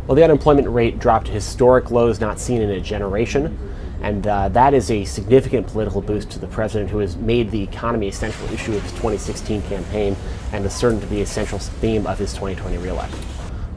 Well, the unemployment rate dropped to historic lows not seen in a generation, and that is a significant political boost to the president, who has made the economy a central issue of his 2016 campaign and is certain to be a central theme of his 2020 reelection.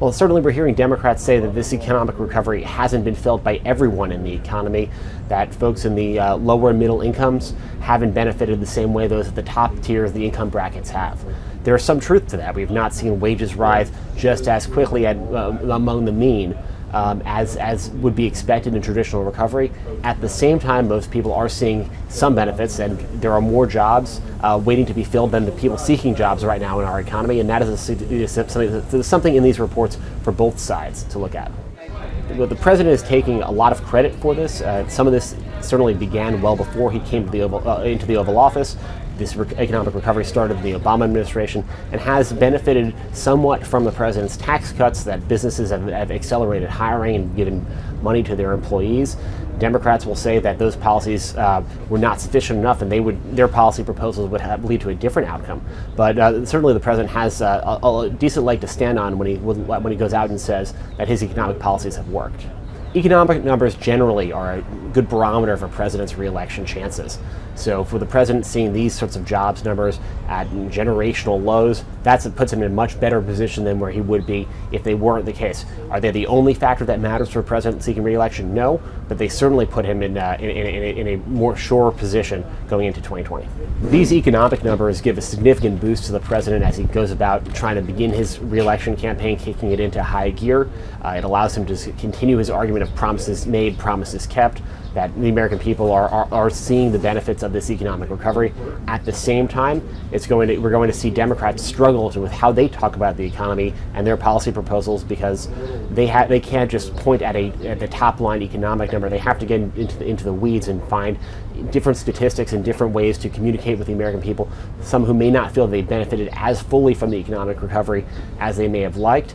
Well, certainly we're hearing Democrats say that this economic recovery hasn't been felt by everyone in the economy, that folks in the lower and middle incomes haven't benefited the same way those at the top tiers of the income brackets have. There is some truth to that. We've not seen wages rise just as quickly among the mean as would be expected in traditional recovery. At the same time, most people are seeing some benefits, and there are more jobs waiting to be filled than the people seeking jobs right now in our economy, and that is something in these reports for both sides to look at. Well, the president is taking a lot of credit for this. Some of this certainly began well before he came to into the Oval Office. This economic recovery started in the Obama administration and has benefited somewhat from the president's tax cuts, that businesses have accelerated hiring and given money to their employees. Democrats will say that those policies were not sufficient enough, and their policy proposals would lead to a different outcome. But certainly the president has a decent leg to stand on when he goes out and says that his economic policies have worked. Economic numbers generally are a good barometer for a president's reelection chances. So for the president seeing these sorts of jobs numbers at generational lows, that puts him in a much better position than where he would be if they weren't the case. Are they the only factor that matters for a president seeking reelection? No, but they certainly put him in a more sure position going into 2020. These economic numbers give a significant boost to the president as he goes about trying to begin his reelection campaign, kicking it into high gear. It allows him to continue his argument of promises made, promises kept, that the American people are seeing the benefits of this economic recovery. At the same time, we're going to see Democrats struggle with how they talk about the economy and their policy proposals, because they can't just point at the top line economic number. They have to get into the weeds and find different statistics and different ways to communicate with the American people, some who may not feel they benefited as fully from the economic recovery as they may have liked.